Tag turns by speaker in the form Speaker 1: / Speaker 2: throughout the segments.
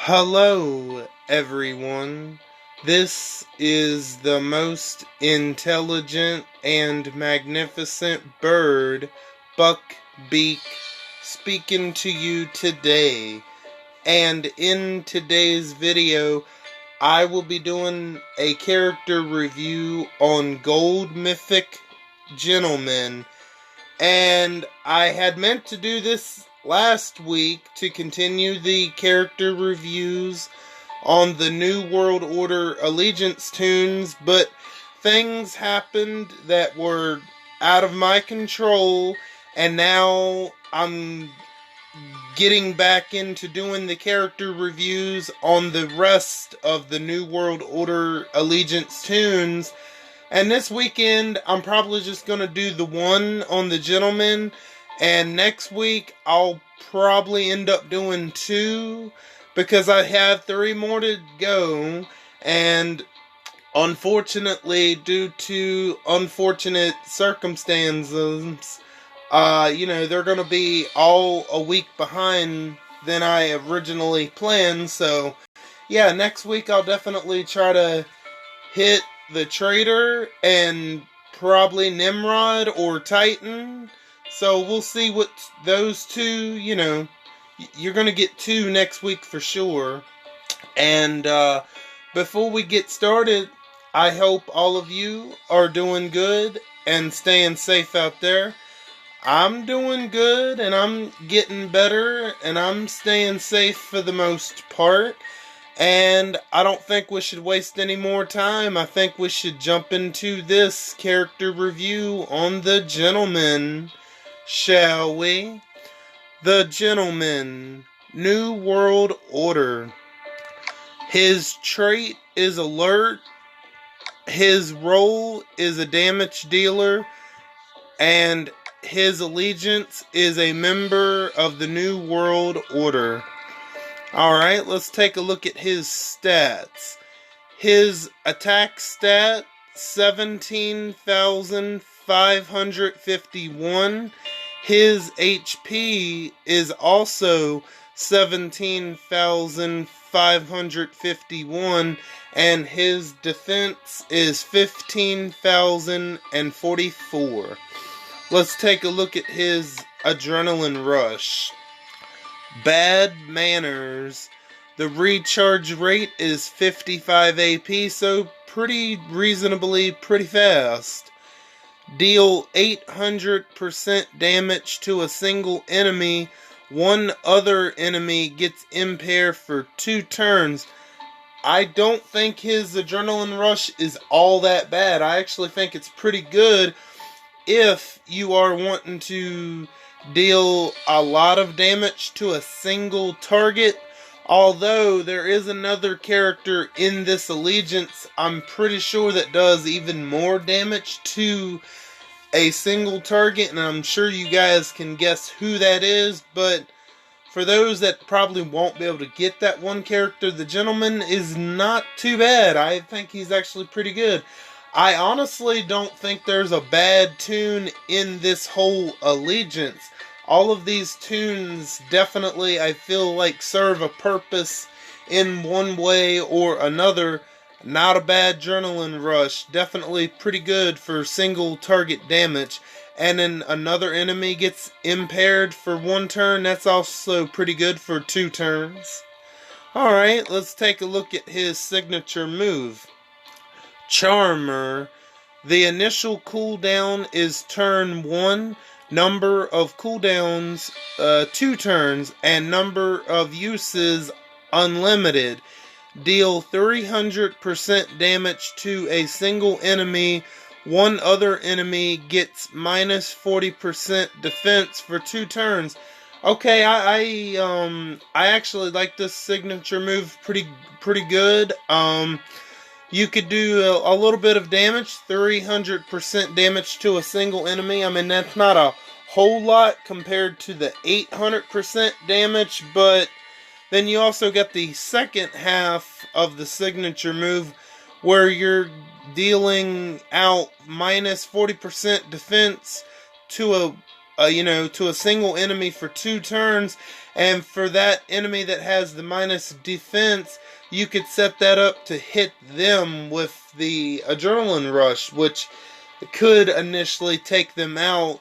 Speaker 1: Hello, everyone. This is the most intelligent and magnificent bird, Buckbeak, speaking to you today. And in today's video, I will be doing a character review on Gold Mythic Gentleman. And I had meant to do this last week to continue the character reviews on the New World Order Allegiance tunes, but things happened that were out of my control, and now I'm getting back into doing the character reviews on the rest of the New World Order Allegiance tunes. And this weekend, I'm probably just going to do the one on the Gentleman. And next week, I'll probably end up doing two, because I have 3 more to go. And unfortunately, due to unfortunate circumstances, they're going to be all a week behind than I originally planned. So, yeah, next week I'll definitely try to hit the Trader and probably Nimrod or Titan. So we'll see what those two, you're going to get 2 next week for sure. And before we get started, I hope all of you are doing good and staying safe out there. I'm doing good and I'm getting better and I'm staying safe for the most part. And I don't think we should waste any more time. I think we should jump into this character review on the Gentleman, shall we? The Gentleman, New World Order. His trait is alert. His role is a damage dealer. And his allegiance is a member of the New World Order. Alright, let's take a look at his stats. His attack stat, 17,551. His HP is also 17,551. And his defense is 15,044. Let's take a look at his adrenaline rush. Bad manners. The recharge rate is 55 AP, so pretty fast. Deal 800% damage to a single enemy. One other enemy gets impaired for 2 turns. I don't think his adrenaline rush is all that bad. I actually think it's pretty good if you are wanting to deal a lot of damage to a single target. Although there is another character in this allegiance, I'm pretty sure that does even more damage to a single target, and I'm sure you guys can guess who that is. But for those that probably won't be able to get that one character, the Gentleman is not too bad. I think he's actually pretty good. I honestly don't think there's a bad tune in this whole allegiance. All of these tunes definitely, I feel like, serve a purpose in one way or another. Not a bad adrenaline rush. Definitely pretty good for single target damage. And then another enemy gets impaired for 1 turn. That's also pretty good for 2 turns. Alright, let's take a look at his signature move. Charmer. The initial cooldown is turn 1. Number of cooldowns, 2 turns, and number of uses, unlimited. Deal 300% damage to a single enemy. One other enemy gets minus 40% defense for 2 turns. Okay, I actually like this signature move pretty good. You could do a little bit of damage, 300% damage to a single enemy. I mean, that's not a whole lot compared to the 800% damage, but then you also get the second half of the signature move where you're dealing out minus 40% defense to a to a single enemy for 2 turns, and for that enemy that has the minus defense, you could set that up to hit them with the Adrenaline Rush, which could initially take them out.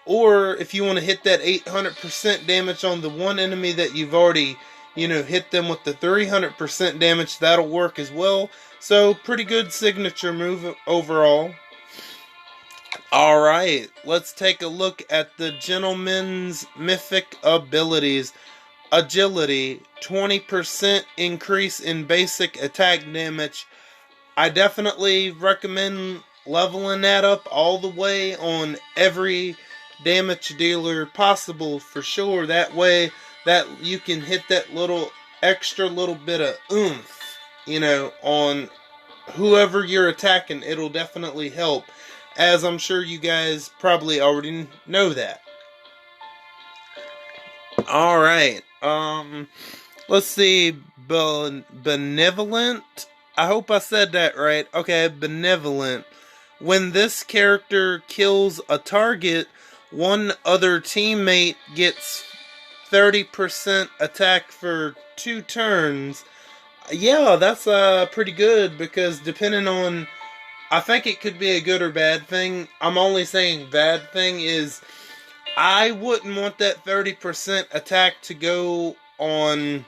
Speaker 1: Or if you want to hit that 800% damage on the one enemy that you've already, hit them with the 300% damage, that'll work as well. So, pretty good signature move overall. Alright, let's take a look at the Gentleman's Mythic Abilities. Agility, 20% increase in basic attack damage. I definitely recommend leveling that up all the way on every damage dealer possible for sure. That way that you can hit that extra little bit of oomph, on whoever you're attacking. It'll definitely help, as I'm sure you guys probably already know that. Alright, let's see, Benevolent. I hope I said that right. Okay, Benevolent. When this character kills a target, one other teammate gets 30% attack for 2 turns. Yeah, that's pretty good, because depending on, I think it could be a good or bad thing. I'm only saying bad thing is, I wouldn't want that 30% attack to go on.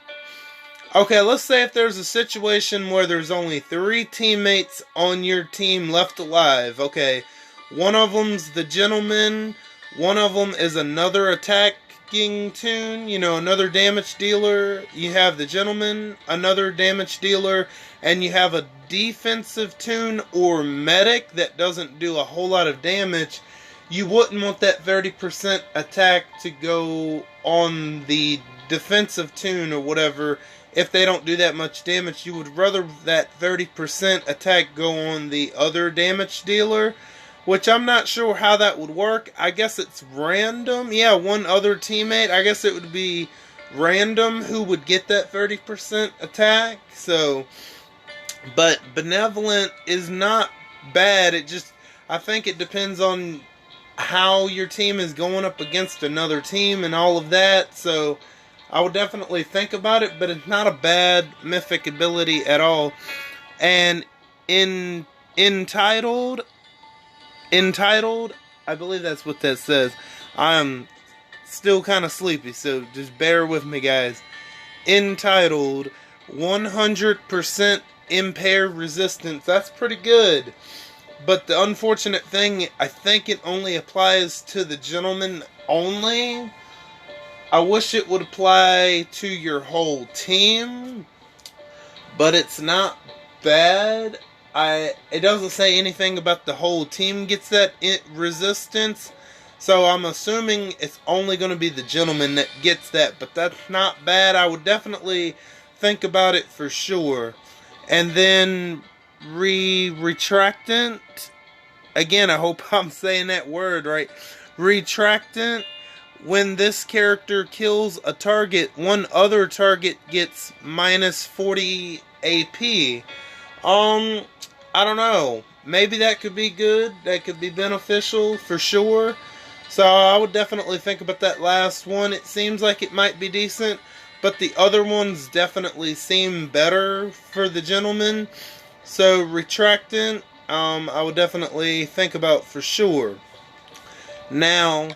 Speaker 1: Okay, let's say if there's a situation where there's only 3 teammates on your team left alive. Okay, one of them's the Gentleman, one of them is another attacking toon, another damage dealer. You have the Gentleman, another damage dealer, and you have a defensive toon or medic that doesn't do a whole lot of damage. You wouldn't want that 30% attack to go on the defensive toon or whatever. If they don't do that much damage, you would rather that 30% attack go on the other damage dealer, which I'm not sure how that would work. I guess it's random. Yeah, one other teammate, I guess it would be random who would get that 30% attack. So, but Benevolent is not bad. I think it depends on how your team is going up against another team and all of that. So I would definitely think about it, but it's not a bad mythic ability at all. And entitled, I believe that's what that says. I'm still kind of sleepy, so just bear with me, guys. Entitled, 100% impair resistance. That's pretty good. But the unfortunate thing, I think it only applies to the Gentleman only. I wish it would apply to your whole team, but it's not bad. It doesn't say anything about the whole team gets that resistance, so I'm assuming it's only going to be the Gentleman that gets that, but that's not bad. I would definitely think about it for sure. And then Retractant. Again, I hope I'm saying that word right. Retractant. When this character kills a target, one other target gets minus 40 AP. I don't know. Maybe that could be good. That could be beneficial for sure. So I would definitely think about that last one. It seems like it might be decent, but the other ones definitely seem better for the Gentleman. So Retractant, I would definitely think about for sure. Now,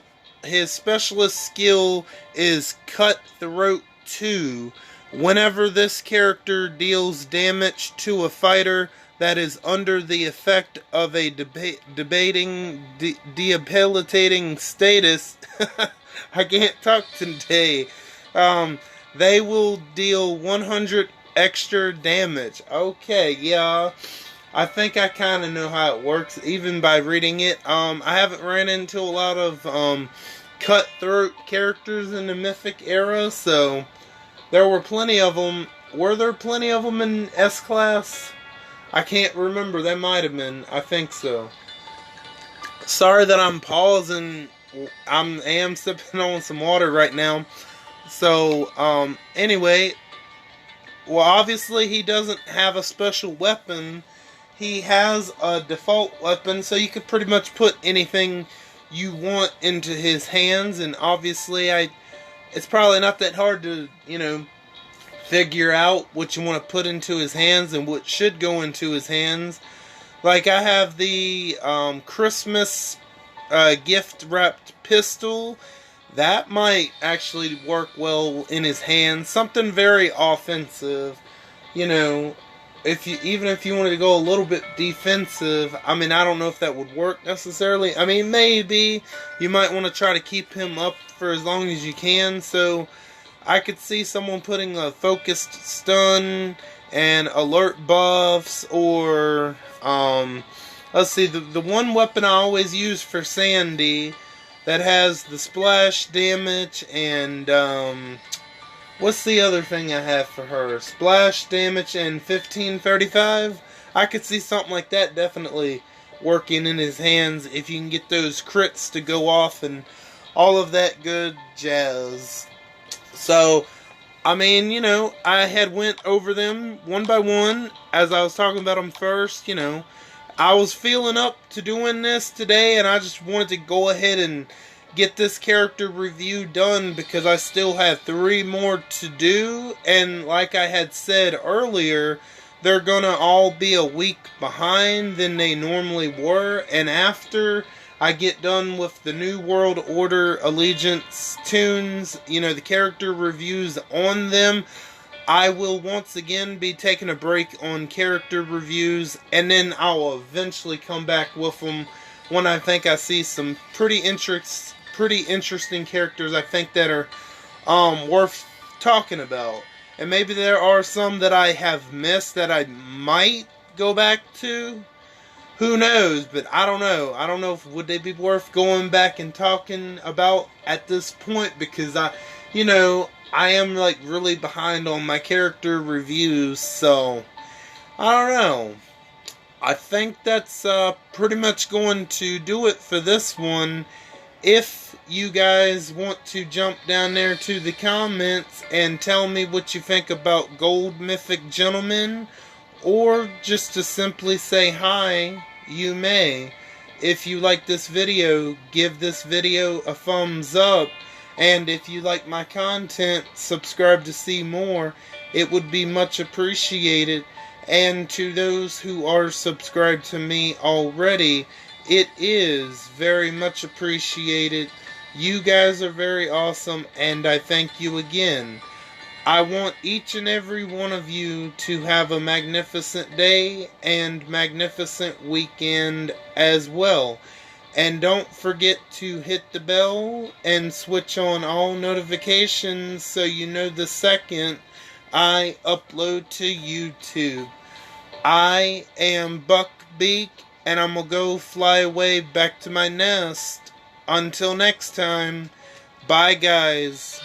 Speaker 1: his specialist skill is Cutthroat 2. Whenever this character deals damage to a fighter that is under the effect of a debilitating status, I can't talk today, they will deal 100 extra damage. Okay, yeah. I think I kind of know how it works, even by reading it. I haven't ran into a lot of cutthroat characters in the Mythic era, so there were plenty of them. Were there plenty of them in S-Class? I can't remember. There might have been. I think so. Sorry that I'm pausing. I am sipping on some water right now. So, anyway, well, obviously he doesn't have a special weapon. He has a default weapon, so you could pretty much put anything you want into his hands. And obviously it's probably not that hard to, figure out what you want to put into his hands and what should go into his hands. Like, I have the Christmas gift wrapped pistol. That might actually work well in his hands. Something very offensive. Even if you wanted to go a little bit defensive, I mean, I don't know if that would work necessarily. I mean, maybe you might want to try to keep him up for as long as you can. So I could see someone putting a focused stun and alert buffs, or let's see, the one weapon I always use for Sandy that has the splash damage and what's the other thing I have for her? Splash damage and 1535. I could see something like that definitely working in his hands if you can get those crits to go off and all of that good jazz. So, I mean, I had went over them one by one as I was talking about them first. I was feeling up to doing this today, and I just wanted to go ahead and get this character review done because I still have 3 more to do. And like I had said earlier, they're gonna all be a week behind than they normally were. And after I get done with the New World Order Allegiance tunes, the character reviews on them, I will once again be taking a break on character reviews, and then I'll eventually come back with them when I think I see some pretty interesting characters I think that are worth talking about. And maybe there are some that I have missed that I might go back to. Who knows? But I don't know. I don't know if would they be worth going back and talking about at this point, because I am like really behind on my character reviews, so I don't know. I think that's pretty much going to do it for this one. If you guys want to jump down there to the comments and tell me what you think about Gold Mythic Gentleman, or just to simply say hi, you may. If you like this video, give this video a thumbs up. And if you like my content, subscribe to see more. It would be much appreciated. And to those who are subscribed to me already, it is very much appreciated. You guys are very awesome, and I thank you again. I want each and every one of you to have a magnificent day and magnificent weekend as well. And don't forget to hit the bell and switch on all notifications so you know the second I upload to YouTube. I am Buckbeak, and I'm gonna go fly away back to my nest. Until next time, bye guys.